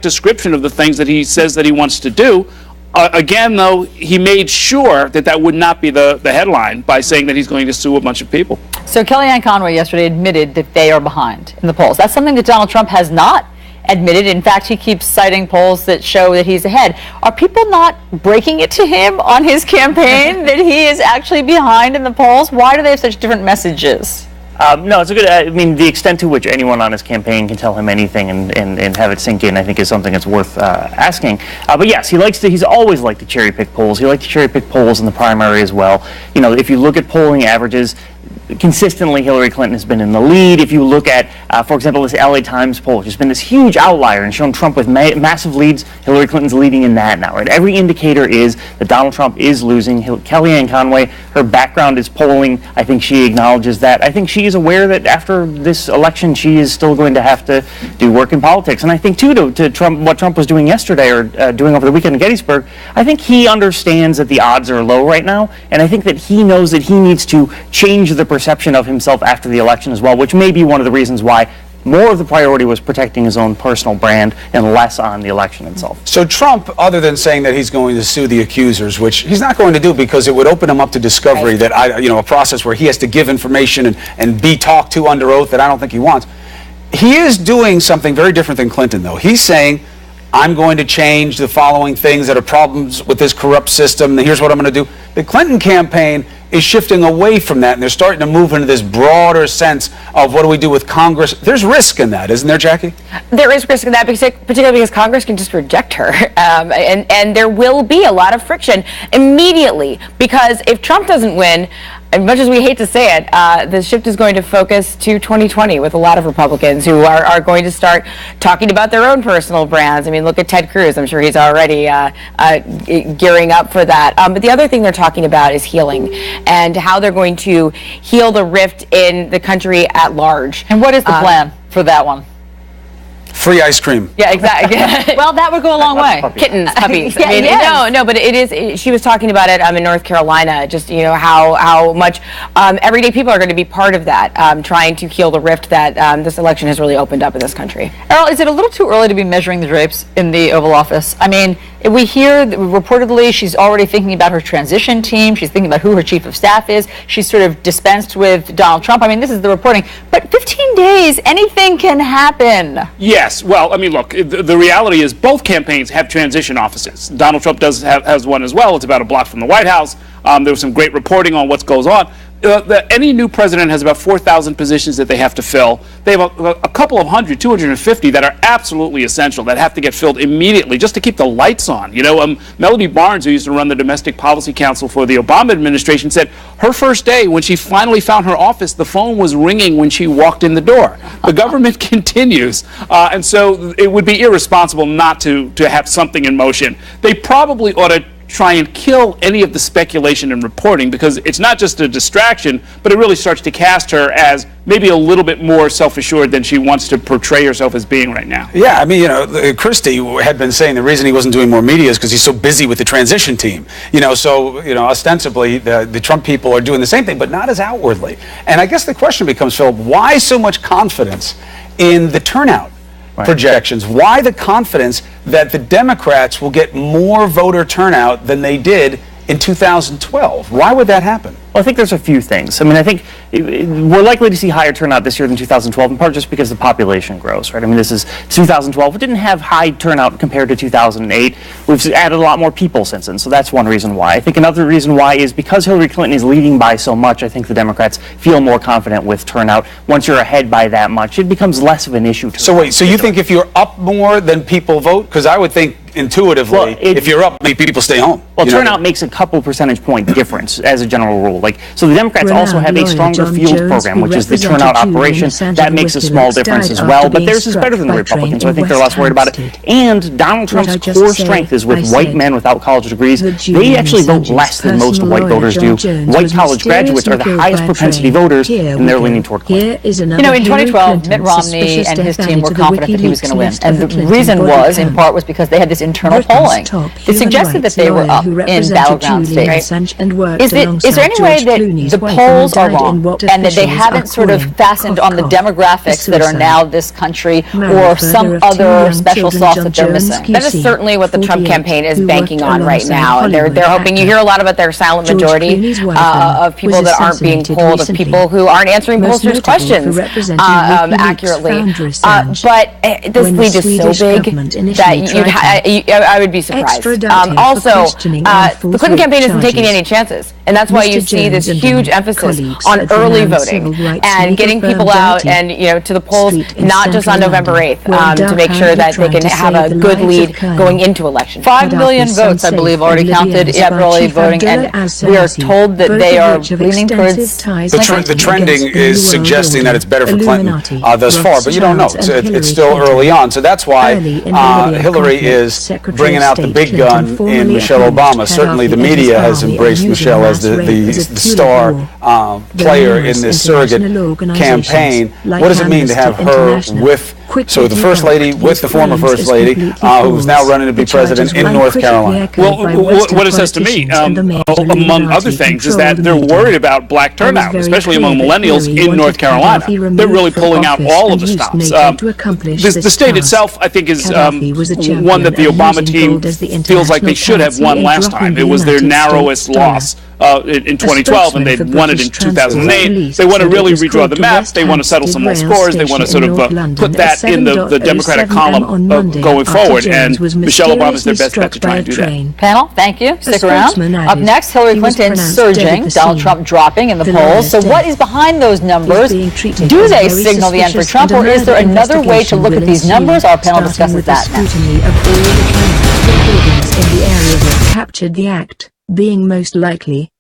description of the things that he says that he wants to do. Again, though, he made sure that that would not be the headline by saying that he's going to sue a bunch of people. So Kellyanne Conway yesterday admitted that they are behind in the polls. That's something that Donald Trump has not admitted. In fact, he keeps citing polls that show that he's ahead. Are people not breaking it to him on his campaign that he is actually behind in the polls? Why do they have such different messages? No, it's a good, I mean, the extent to which anyone on his campaign can tell him anything and have it sink in, I think, is something that's worth asking. But yes, he's always liked to cherry pick polls. He liked to cherry pick polls in the primary as well. You know, if you look at polling averages, consistently Hillary Clinton has been in the lead. If you look at, for example, this LA Times poll, which has been this huge outlier and shown Trump with massive leads, Hillary Clinton's leading in that now, right? Every indicator is that Donald Trump is losing. Kellyanne Conway, her background is polling. I think she acknowledges that. I think she is aware that after this election, she is still going to have to do work in politics. And I think, too, to Trump, what Trump was doing yesterday or doing over the weekend in Gettysburg, I think he understands that the odds are low right now. And I think that he knows that he needs to change the perception of himself after the election as well, which may be one of the reasons why more of the priority was protecting his own personal brand and less on the election itself. So Trump, other than saying that he's going to sue the accusers, which he's not going to do because it would open him up to discovery, that a process where he has to give information and be talked to under oath that I don't think he wants. He is doing something very different than Clinton, though. He's saying, I'm going to change the following things that are problems with this corrupt system, and here's what I'm going to do. The Clinton campaign is shifting away from that, and they're starting to move into this broader sense of what do we do with Congress. There's risk in that, isn't there, Jackie? There is risk in that, particularly because Congress can just reject her. And there will be a lot of friction immediately, because if Trump doesn't win, as much as we hate to say it, the shift is going to focus to 2020 with a lot of Republicans who are going to start talking about their own personal brands. I mean, look at Ted Cruz. I'm sure he's already gearing up for that. But the other thing they're talking about is healing and how they're going to heal the rift in the country at large. And what is the plan for that one? Free ice cream. Yeah, exactly. Well, that would go a long way. Kittens, puppies. Yeah, I mean, yes. no, but it is. She was talking about it in North Carolina. Just how much everyday people are going to be part of that, trying to heal the rift that this election has really opened up in this country. Errol, is it a little too early to be measuring the drapes in the Oval Office? I mean, we hear that reportedly she's already thinking about her transition team. She's thinking about who her chief of staff is. She's sort of dispensed with Donald Trump. I mean, this is the reporting. But 15 days, anything can happen. Yes. Well, I mean, look, the reality is both campaigns have transition offices. Donald Trump has one as well. It's about a block from the White House. There was some great reporting on what goes on. Any new president has about 4,000 positions that they have to fill. They have a couple of hundred, 250 that are absolutely essential that have to get filled immediately just to keep the lights on. Melody Barnes, who used to run the Domestic Policy Council for the Obama administration, said her first day when she finally found her office, the phone was ringing when she walked in the door. The government continues, and so it would be irresponsible not to have something in motion. They probably ought to try and kill any of the speculation and reporting, because it's not just a distraction, but it really starts to cast her as maybe a little bit more self-assured than she wants to portray herself as being right now. Yeah, I mean, Christie had been saying the reason he wasn't doing more media is because he's so busy with the transition team. Ostensibly the Trump people are doing the same thing, but not as outwardly. And I guess the question becomes, Philip, why so much confidence in the turnout projections? Why the confidence that the Democrats will get more voter turnout than they did in 2012? Why would that happen? Well, I think there's a few things. I mean, I think we're likely to see higher turnout this year than 2012, in part just because the population grows, right? I mean, this is 2012. It didn't have high turnout compared to 2008. We've added a lot more people since then, so that's one reason why. I think another reason why is because Hillary Clinton is leading by so much, I think the Democrats feel more confident with turnout. Once you're ahead by that much, it becomes less of an issue. So wait, so you think if you're up more than people vote? Because I would think intuitively, if you're up, maybe people stay home. Well, turnout makes a couple percentage point difference as a general rule. So the Democrats also have a stronger field program, which is the turnout operation. That makes a small difference as well, but theirs is better than the Republicans, so I think they're less worried about it. And Donald Trump's core strength is with white men without college degrees. They actually vote less than most white voters do. White college graduates are the highest propensity voters, and they're leaning toward Clinton. In 2012, Mitt Romney and his team were confident that he was going to win. And the reason was, in part, was because they had this Hillary's internal polling that suggested that they were up in battleground states. Is there any way that the polls are wrong and that they haven't sort of fastened on the demographics that are now this country or some other special sauce that they're missing? That is certainly what the Trump campaign is banking on right now. They're hoping. You hear a lot about their silent majority of people that aren't being polled, of people who aren't answering pollsters' questions accurately. But this lead is so big that I would be surprised. Also, the Clinton campaign isn't taking any chances, and that's why you see this huge emphasis on early voting and getting people out and to the polls, not just on November 8th, to make sure that they can have a good lead going into election. 5 million votes, I believe, already counted in early voting, and we are told that they are leaning towards the trending is suggesting that it's better for Clinton thus far, but you don't know. It's still early on, so that's why Hillary is bringing out the big gun in Michelle Obama. Certainly, the media has embraced Michelle as the star player in this surrogate campaign. What does it mean to have her with? So the First Lady with the former First Lady, who's now running to be president in North Carolina. Well, what it says to me, among other things, is that they're worried about black turnout, especially among millennials in North Carolina. They're really pulling out all of the stops. The state itself, I think, is one that the Obama team feels like they should have won last time. It was their narrowest loss in 2012, and they'd won it in 2008. They want to really redraw the map. They want to settle some more scores. They want to sort of put that in the Democratic column going forward. And Michelle Obama is their best bet to try and do that. Panel, thank you. Stick around. Up next, Hillary Clinton surging, Donald Trump dropping in the polls. So what is behind those numbers? Do they signal the end for Trump, or is there another way to look at these numbers? Our panel discusses that now. In the area that captured the act, being most likely